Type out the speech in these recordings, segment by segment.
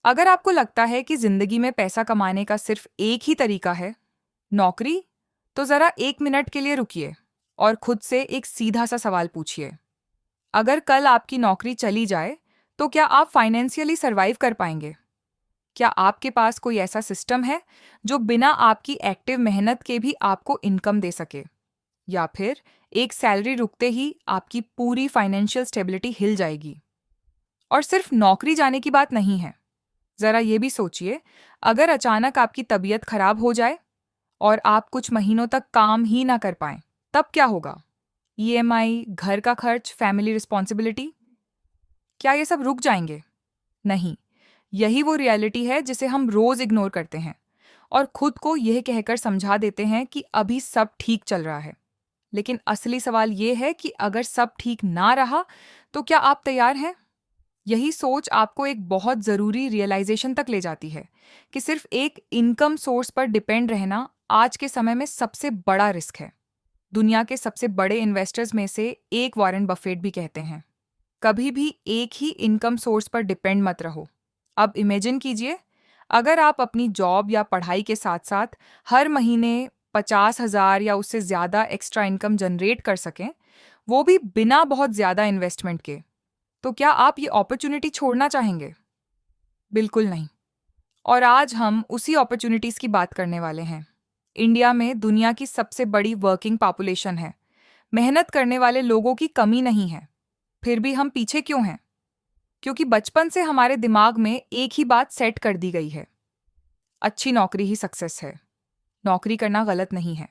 अगर आपको लगता है कि जिंदगी में पैसा कमाने का सिर्फ एक ही तरीका है, नौकरी, तो जरा 1 मिनट के लिए रुकिए और खुद से एक सीधा सा सवाल पूछिए। अगर कल आपकी नौकरी चली जाए, तो क्या आप फाइनेंशियली सरवाइव कर पाएंगे? क्या आपके पास कोई ऐसा सिस्टम है जो बिना आपकी एक्टिव मेहनत के भी आपको इनकम दे सके? या फिर एक सैलरी रुकते ही आपकी पूरी फाइनेंशियल स्टेबिलिटी हिल जाएगी? और सिर्फ नौकरी जाने की बात नहीं है। जरा ये भी सोचिए, अगर अचानक आपकी तबीयत खराब हो जाए और आप कुछ महीनों तक काम ही ना कर पाएं, तब क्या होगा? ईएमआई, घर का खर्च, फैमिली रिस्पॉन्सिबिलिटी, क्या ये सब रुक जाएंगे? नहीं। यही वो रियलिटी है जिसे हम रोज इग्नोर करते हैं और खुद को यह कहकर समझा देते हैं कि अभी सब ठीक चल रहा है। लेकिन असली सवाल ये है कि अगर सब ठीक ना रहा, तो क्या आप तैयार हैं? यही सोच आपको एक बहुत ज़रूरी रियलाइजेशन तक ले जाती है कि सिर्फ एक इनकम सोर्स पर डिपेंड रहना आज के समय में सबसे बड़ा रिस्क है। दुनिया के सबसे बड़े इन्वेस्टर्स में से एक वॉरेन बफेट भी कहते हैं, कभी भी एक ही इनकम सोर्स पर डिपेंड मत रहो। अब इमेजिन कीजिए, अगर आप अपनी जॉब या पढ़ाई के साथ साथ हर महीने 50,000 या उससे ज़्यादा एक्स्ट्रा इनकम जनरेट कर सकें, वो भी बिना बहुत ज़्यादा इन्वेस्टमेंट के, तो क्या आप ये अपॉर्चुनिटी छोड़ना चाहेंगे? बिल्कुल नहीं। और आज हम उसी अपॉर्चुनिटीज़ की बात करने वाले हैं। इंडिया में दुनिया की सबसे बड़ी वर्किंग पॉपुलेशन है। मेहनत करने वाले लोगों की कमी नहीं है। फिर भी हम पीछे क्यों हैं? क्योंकि बचपन से हमारे दिमाग में एक ही बात सेट कर दी गई है, अच्छी नौकरी ही सक्सेस है। नौकरी करना गलत नहीं है,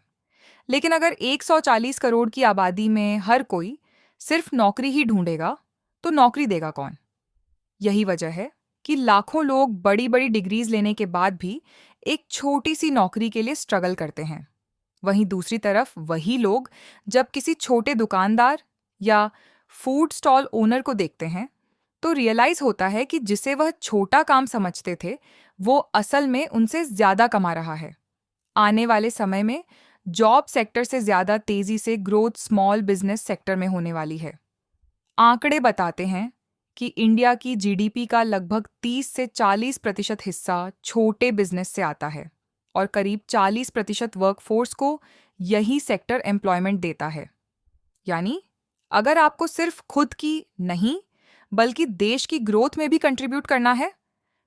लेकिन अगर 140 करोड़ की आबादी में हर कोई सिर्फ नौकरी ही ढूंढेगा, तो नौकरी देगा कौन? यही वजह है कि लाखों लोग बड़ी बड़ी डिग्रीज लेने के बाद भी एक छोटी सी नौकरी के लिए स्ट्रगल करते हैं। वहीं दूसरी तरफ वही लोग जब किसी छोटे दुकानदार या फूड स्टॉल ओनर को देखते हैं, तो रियलाइज होता है कि जिसे वह छोटा काम समझते थे, वो असल में उनसे ज्यादा कमा रहा है। आने वाले समय में जॉब सेक्टर से ज्यादा तेजी से ग्रोथ स्मॉल बिजनेस सेक्टर में होने वाली है। आंकड़े बताते हैं कि इंडिया की जीडीपी का लगभग 30 से 40% हिस्सा छोटे बिजनेस से आता है और करीब 40% वर्कफोर्स को यही सेक्टर एम्प्लॉयमेंट देता है। यानी अगर आपको सिर्फ खुद की नहीं, बल्कि देश की ग्रोथ में भी कंट्रीब्यूट करना है,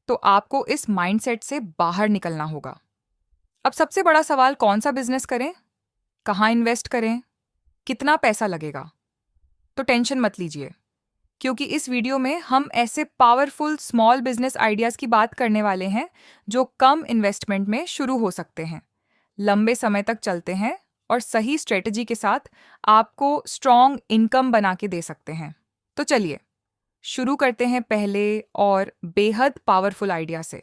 तो आपको इस माइंडसेट से बाहर निकलना होगा। अब सबसे बड़ा सवाल, कौन सा बिजनेस करें, कहाँ इन्वेस्ट करें, कितना पैसा लगेगा? तो टेंशन मत लीजिए, क्योंकि इस वीडियो में हम ऐसे पावरफुल स्मॉल बिजनेस आइडियाज़ की बात करने वाले हैं जो कम इन्वेस्टमेंट में शुरू हो सकते हैं, लंबे समय तक चलते हैं और सही स्ट्रेटजी के साथ आपको स्ट्रॉन्ग इनकम बना के दे सकते हैं। तो चलिए शुरू करते हैं पहले और बेहद पावरफुल आइडिया से।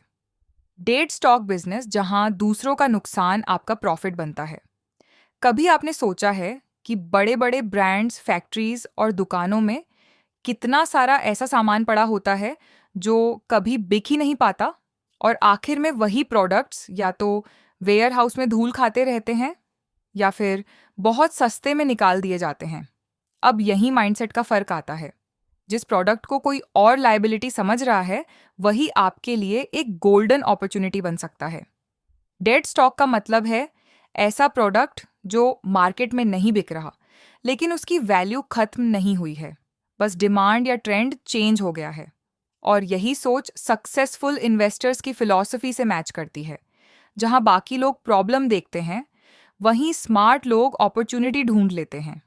डेट स्टॉक बिजनेस, जहां दूसरों का नुकसान आपका प्रॉफिट बनता है। कभी आपने सोचा है कि बड़े बड़े ब्रांड्स, फैक्ट्रीज और दुकानों में कितना सारा ऐसा सामान पड़ा होता है जो कभी बिक ही नहीं पाता, और आखिर में वही प्रोडक्ट्स या तो वेयर हाउस में धूल खाते रहते हैं या फिर बहुत सस्ते में निकाल दिए जाते हैं। अब यही माइंडसेट का फर्क आता है। जिस प्रोडक्ट को कोई और लायबिलिटी समझ रहा है, वही आपके लिए एक गोल्डन अपॉर्चुनिटी बन सकता है। डेड स्टॉक का मतलब है ऐसा प्रोडक्ट जो मार्केट में नहीं बिक रहा, लेकिन उसकी वैल्यू खत्म नहीं हुई है, बस डिमांड या ट्रेंड चेंज हो गया है। और यही सोच सक्सेसफुल इन्वेस्टर्स की फिलॉसफी से मैच करती है। जहां बाकी लोग प्रॉब्लम देखते हैं, वहीं स्मार्ट लोग अपॉर्चुनिटी ढूंढ लेते हैं।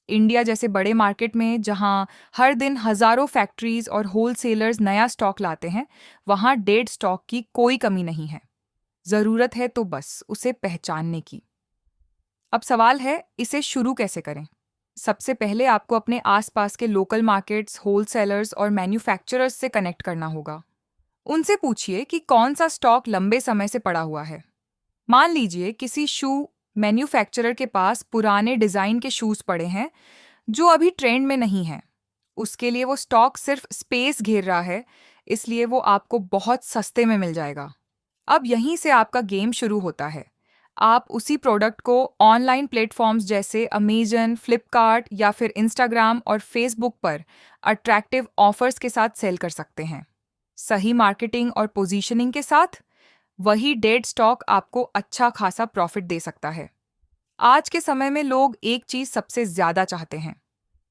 इंडिया जैसे बड़े मार्केट में, जहां हर दिन हजारों फैक्ट्रीज और होलसेलर्स नया स्टॉक लाते हैं, वहां डेड स्टॉक की कोई कमी नहीं है। ज़रूरत है तो बस उसे पहचानने की। अब सवाल है, इसे शुरू कैसे करें? सबसे पहले आपको अपने आसपास के लोकल मार्केट्स, होलसेलर्स और मैन्युफैक्चरर्स से कनेक्ट करना होगा। उनसे पूछिए कि कौन सा स्टॉक लंबे समय से पड़ा हुआ है। मान लीजिए किसी शू मैन्युफैक्चरर के पास पुराने डिज़ाइन के शूज़ पड़े हैं जो अभी ट्रेंड में नहीं हैं। उसके लिए वो स्टॉक सिर्फ स्पेस घेर रहा है, इसलिए वो आपको बहुत सस्ते में मिल जाएगा। अब यहीं से आपका गेम शुरू होता है। आप उसी प्रोडक्ट को ऑनलाइन प्लेटफॉर्म्स जैसे अमेजन, फ्लिपकार्ट या फिर इंस्टाग्राम और फेसबुक पर अट्रैक्टिव ऑफर्स के साथ सेल कर सकते हैं। सही मार्केटिंग और पोजीशनिंग के साथ वही डेड स्टॉक आपको अच्छा खासा प्रॉफिट दे सकता है। आज के समय में लोग एक चीज सबसे ज्यादा चाहते हैं,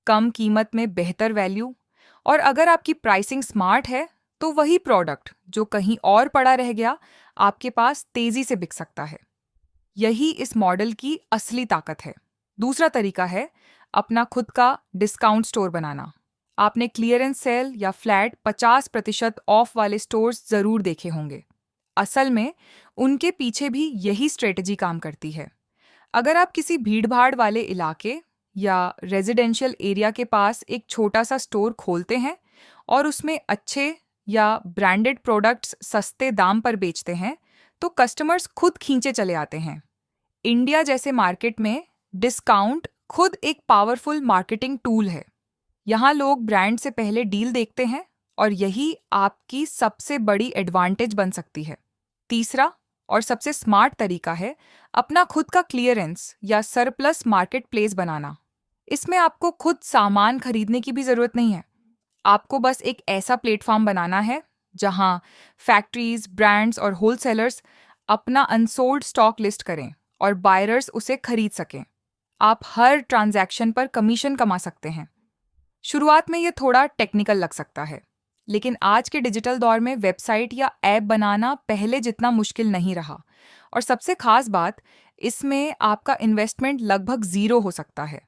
कम कीमत में बेहतर वैल्यू। और अगर आपकी प्राइसिंग स्मार्ट है तो वही प्रोडक्ट जो कहीं और पड़ा रह गया आपके पास तेजी से बिक सकता है। यही इस मॉडल की असली ताकत है। दूसरा तरीका है अपना खुद का डिस्काउंट स्टोर बनाना। आपने क्लियरेंस सेल या फ्लैट 50% ऑफ वाले स्टोर्स जरूर देखे होंगे। असल में उनके पीछे भी यही स्ट्रेटजी काम करती है। अगर आप किसी भीड़भाड़ वाले इलाके या रेजिडेंशियल एरिया के पास एक छोटा सा स्टोर खोलते हैं और उसमें अच्छे या ब्रांडेड प्रोडक्ट्स सस्ते दाम पर बेचते हैं, तो कस्टमर्स खुद खींचे चले आते हैं। इंडिया जैसे मार्केट में डिस्काउंट खुद एक पावरफुल मार्केटिंग टूल है। यहाँ लोग ब्रांड से पहले डील देखते हैं और यही आपकी सबसे बड़ी एडवांटेज बन सकती है। तीसरा और सबसे स्मार्ट तरीका है अपना खुद का क्लियरेंस या सरप्लस मार्केट प्लेस बनाना। इसमें आपको खुद सामान खरीदने की भी ज़रूरत नहीं है। आपको बस एक ऐसा प्लेटफॉर्म बनाना है जहां फैक्ट्रीज, ब्रांड्स और होलसेलर्स अपना अनसोल्ड स्टॉक लिस्ट करें और बायरर्स उसे खरीद सकें। आप हर ट्रांजैक्शन पर कमीशन कमा सकते हैं। शुरुआत में ये थोड़ा टेक्निकल लग सकता है, लेकिन आज के डिजिटल दौर में वेबसाइट या ऐप बनाना पहले जितना मुश्किल नहीं रहा। और सबसे खास बात, इसमें आपका इन्वेस्टमेंट लगभग ज़ीरो हो सकता है।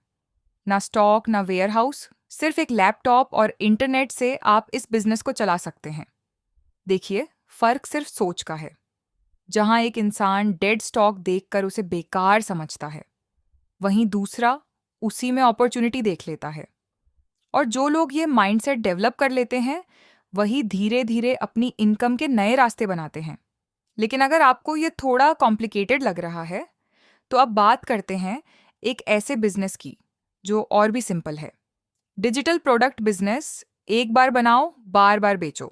ना स्टॉक, ना वेयरहाउस, सिर्फ एक लैपटॉप और इंटरनेट से आप इस बिजनेस को चला सकते हैं। देखिए, फर्क सिर्फ सोच का है। जहां एक इंसान डेड स्टॉक देखकर उसे बेकार समझता है, वहीं दूसरा उसी में अपॉर्चुनिटी देख लेता है। और जो लोग ये माइंडसेट डेवलप कर लेते हैं, वही धीरे धीरे अपनी इनकम के नए रास्ते बनाते हैं। लेकिन अगर आपको ये थोड़ा कॉम्प्लिकेटेड लग रहा है, तो अब बात करते हैं एक ऐसे बिजनेस की जो और भी सिंपल है। Digital product business. एक बार बनाओ, बार बार बेचो।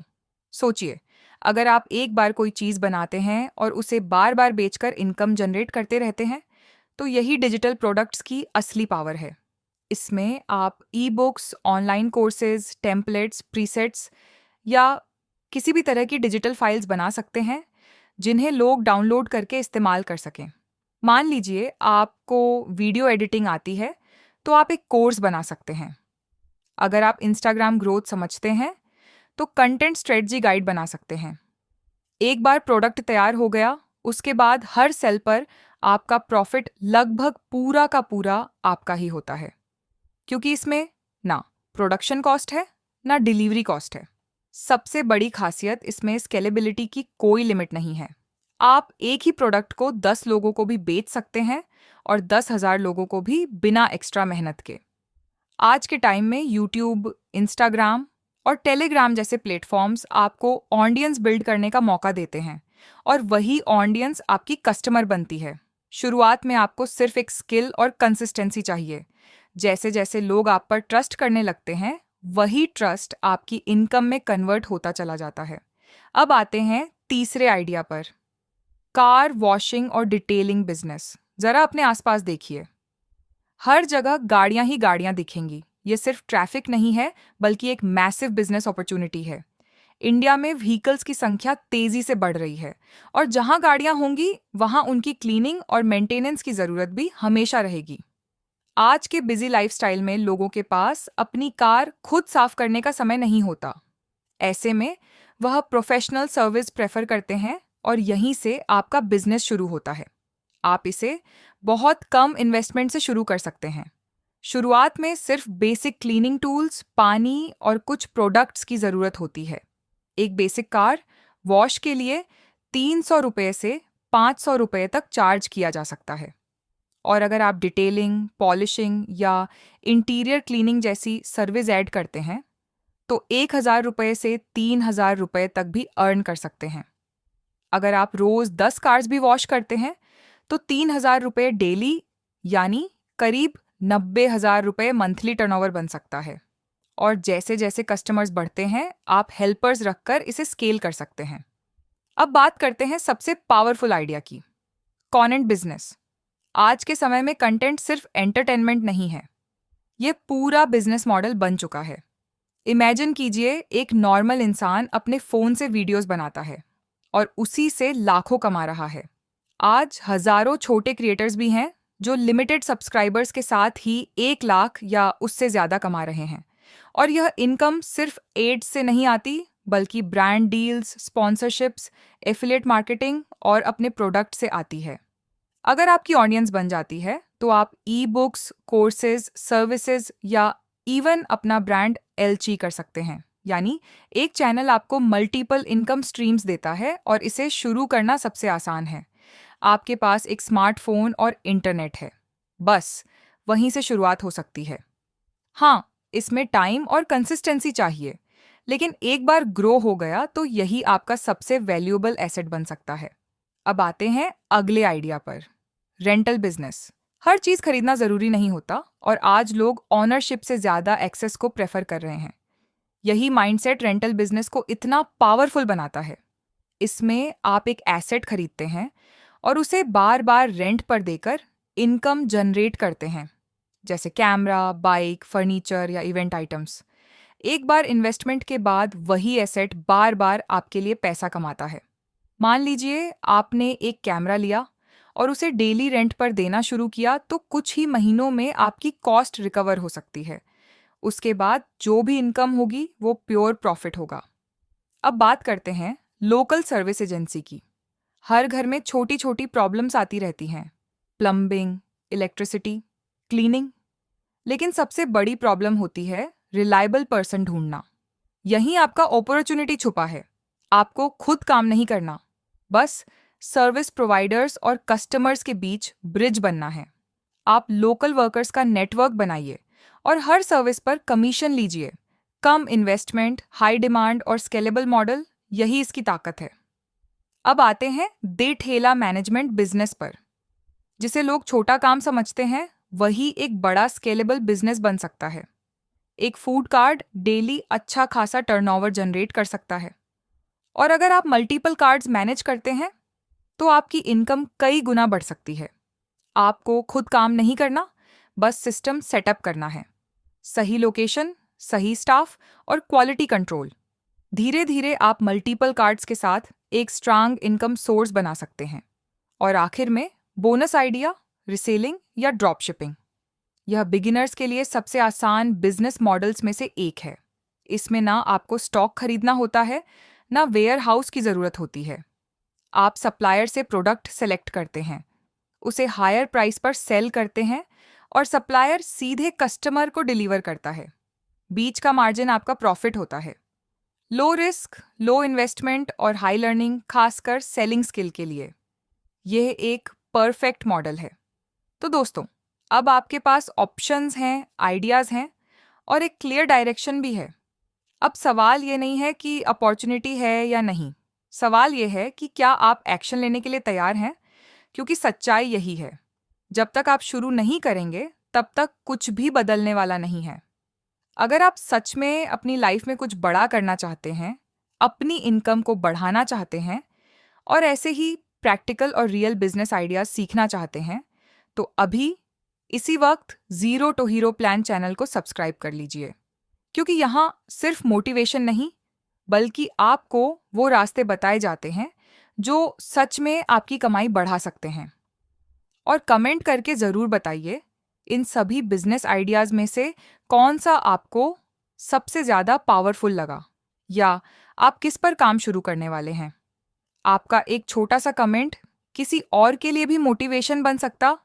सोचिए, अगर आप एक बार कोई चीज़ बनाते हैं और उसे बार बार बेचकर इनकम जनरेट करते रहते हैं, तो यही डिजिटल प्रोडक्ट्स की असली पावर है। इसमें आप e books, online courses, templates, presets या किसी भी तरह की डिजिटल फाइल्स बना सकते हैं जिन्हें लोग डाउनलोड करके इस्तेमाल कर सकें। मान लीजिए आपको वीडियो एडिटिंग आती है, तो आप एक कोर्स बना सकते हैं। अगर आप इंस्टाग्राम ग्रोथ समझते हैं, तो कंटेंट स्ट्रेटजी गाइड बना सकते हैं। एक बार प्रोडक्ट तैयार हो गया, उसके बाद हर सेल पर आपका प्रॉफिट लगभग पूरा का पूरा आपका ही होता है, क्योंकि इसमें ना प्रोडक्शन कॉस्ट है, ना डिलीवरी कॉस्ट है। सबसे बड़ी खासियत इसमें स्केलेबिलिटी की कोई लिमिट नहीं है। आप एक ही प्रोडक्ट को 10 लोगों को भी बेच सकते हैं और 10,000 लोगों को भी बिना एक्स्ट्रा मेहनत के। आज के टाइम में यूट्यूब, इंस्टाग्राम और टेलीग्राम जैसे प्लेटफॉर्म्स आपको ऑडियंस बिल्ड करने का मौका देते हैं और वही ऑडियंस आपकी कस्टमर बनती है। शुरुआत में आपको सिर्फ एक स्किल और कंसिस्टेंसी चाहिए। जैसे जैसे लोग आप पर ट्रस्ट करने लगते हैं, वही ट्रस्ट आपकी इनकम में कन्वर्ट होता चला जाता है। अब आते हैं तीसरे आइडिया पर, कार वॉशिंग और डिटेलिंग बिजनेस। जरा अपने आसपास देखिए, हर जगह गाड़ियां ही गाड़ियां दिखेंगी। ये सिर्फ ट्रैफिक नहीं है, बल्कि एक मैसिव बिजनेस अपॉर्चुनिटी है। इंडिया में व्हीकल्स की संख्या तेजी से बढ़ रही है और जहां गाड़ियां होंगी, वहां उनकी क्लीनिंग और मेंटेनेंस की जरूरत भी हमेशा रहेगी। आज के बिजी लाइफस्टाइल में लोगों के पास अपनी कार खुद साफ करने का समय नहीं होता। ऐसे में वह प्रोफेशनल सर्विस प्रेफर करते हैं और यहीं से आपका बिजनेस शुरू होता है। आप इसे बहुत कम इन्वेस्टमेंट से शुरू कर सकते हैं। शुरुआत में सिर्फ बेसिक क्लीनिंग टूल्स, पानी और कुछ प्रोडक्ट्स की ज़रूरत होती है। एक बेसिक कार वॉश के लिए 300 रुपये से 500 रुपये तक चार्ज किया जा सकता है। और अगर आप डिटेलिंग, पॉलिशिंग या इंटीरियर क्लीनिंग जैसी सर्विस ऐड करते हैं, तो 1,000 रुपये से 3,000 रुपये तक भी अर्न कर सकते हैं। अगर आप रोज़ 10 कार्स भी वॉश करते हैं, तो 3,000 रुपये डेली, यानी करीब 90,000 रुपये मंथली टर्नओवर बन सकता है। और जैसे जैसे कस्टमर्स बढ़ते हैं, आप हेल्पर्स रखकर इसे स्केल कर सकते हैं। अब बात करते हैं सबसे पावरफुल आइडिया की, कंटेंट बिजनेस। आज के समय में कंटेंट सिर्फ एंटरटेनमेंट नहीं है, ये पूरा बिजनेस मॉडल बन चुका है। इमेजिन कीजिए एक नॉर्मल इंसान अपने फ़ोन से वीडियोस बनाता है और उसी से लाखों कमा रहा है। आज हज़ारों छोटे क्रिएटर्स भी हैं जो लिमिटेड सब्सक्राइबर्स के साथ ही 1 लाख या उससे ज़्यादा कमा रहे हैं। और यह इनकम सिर्फ एड्स से नहीं आती, बल्कि brand deals, sponsorships, affiliate marketing और अपने प्रोडक्ट से आती है। अगर आपकी ऑडियंस बन जाती है, तो आप ई बुक्स, कोर्सेज, सर्विसेज या इवन अपना ब्रांड एलची कर सकते हैं। यानी एक चैनल आपको मल्टीपल इनकम स्ट्रीम्स देता है और इसे शुरू करना सबसे आसान है। आपके पास एक स्मार्टफोन और इंटरनेट है। बस वहीं से शुरुआत हो सकती है। हाँ, इसमें टाइम और कंसिस्टेंसी चाहिए, लेकिन एक बार ग्रो हो गया तो यही आपका सबसे वैल्यूएबल एसेट बन सकता है। अब आते हैं अगले आइडिया पर, रेंटल बिजनेस। हर चीज खरीदना जरूरी नहीं होता और आज लोग ऑनरशिप से ज्यादा एक्सेस को प्रेफर कर रहे हैं। यही माइंडसेट रेंटल बिजनेस को इतना पावरफुल बनाता है। इसमें आप एक एसेट खरीदते हैं और उसे बार बार रेंट पर देकर इनकम जनरेट करते हैं, जैसे कैमरा, बाइक, फर्नीचर या इवेंट आइटम्स। एक बार इन्वेस्टमेंट के बाद वही एसेट बार बार आपके लिए पैसा कमाता है। मान लीजिए आपने एक कैमरा लिया और उसे डेली रेंट पर देना शुरू किया, तो कुछ ही महीनों में आपकी कॉस्ट रिकवर हो सकती है। उसके बाद जो भी इनकम होगी वो प्योर प्रॉफिट होगा। अब बात करते हैं लोकल सर्विस एजेंसी की। हर घर में छोटी छोटी प्रॉब्लम्स आती रहती हैं, प्लम्बिंग, इलेक्ट्रिसिटी, क्लीनिंग। लेकिन सबसे बड़ी प्रॉब्लम होती है रिलायबल पर्सन ढूंढना। यहीं आपका अपॉर्चुनिटी छुपा है। आपको खुद काम नहीं करना, बस सर्विस प्रोवाइडर्स और कस्टमर्स के बीच ब्रिज बनना है। आप लोकल वर्कर्स का नेटवर्क बनाइए और हर सर्विस पर कमीशन लीजिए। कम इन्वेस्टमेंट, हाई डिमांड और स्केलेबल मॉडल, यही इसकी ताकत है। अब आते हैं दे ठेला मैनेजमेंट बिजनेस पर। जिसे लोग छोटा काम समझते हैं, वही एक बड़ा स्केलेबल बिजनेस बन सकता है। एक फूड कार्ड डेली अच्छा खासा टर्नओवर जनरेट कर सकता है। और अगर आप मल्टीपल कार्ड्स मैनेज करते हैं, तो आपकी इनकम कई गुना बढ़ सकती है। आपको खुद काम नहीं करना, बस सिस्टम सेटअप करना है। सही लोकेशन, सही स्टाफ और क्वालिटी कंट्रोल। धीरे धीरे आप मल्टीपल कार्ड्स के साथ एक स्ट्रांग इनकम सोर्स बना सकते हैं। और आखिर में बोनस आइडिया, रिसेलिंग या ड्रॉप शिपिंग। यह बिगिनर्स के लिए सबसे आसान बिजनेस मॉडल्स में से एक है। इसमें ना आपको स्टॉक खरीदना होता है, ना वेयर हाउस की ज़रूरत होती है। आप सप्लायर से प्रोडक्ट सेलेक्ट करते हैं, उसे हायर प्राइस पर सेल करते हैं और सप्लायर सीधे कस्टमर को डिलीवर करता है। बीच का मार्जिन आपका प्रॉफिट होता है। लो रिस्क, लो इन्वेस्टमेंट और हाई लर्निंग, खासकर सेलिंग स्किल के लिए यह एक परफेक्ट मॉडल है। तो दोस्तों, अब आपके पास ऑप्शंस हैं, आइडियाज़ हैं और एक क्लियर डायरेक्शन भी है। अब सवाल ये नहीं है कि अपॉर्चुनिटी है या नहीं, सवाल ये है कि क्या आप एक्शन लेने के लिए तैयार हैं, क्योंकि सच्चाई यही है, जब तक आप शुरू नहीं करेंगे तब तक कुछ भी बदलने वाला नहीं है। अगर आप सच में अपनी लाइफ में कुछ बड़ा करना चाहते हैं, अपनी इनकम को बढ़ाना चाहते हैं और ऐसे ही प्रैक्टिकल और रियल बिजनेस आइडियाज सीखना चाहते हैं, तो अभी इसी वक्त zero to hero plan channel को सब्सक्राइब कर लीजिए। क्योंकि यहाँ सिर्फ मोटिवेशन नहीं, बल्कि आपको वो रास्ते बताए जाते हैं जो सच में आपकी कमाई बढ़ा सकते हैं। और कमेंट करके ज़रूर बताइए, इन सभी बिजनेस आइडियाज़ में से कौन सा आपको सबसे ज़्यादा पावरफुल लगा, या आप किस पर काम शुरू करने वाले हैं। आपका एक छोटा सा कमेंट किसी और के लिए भी मोटिवेशन बन सकता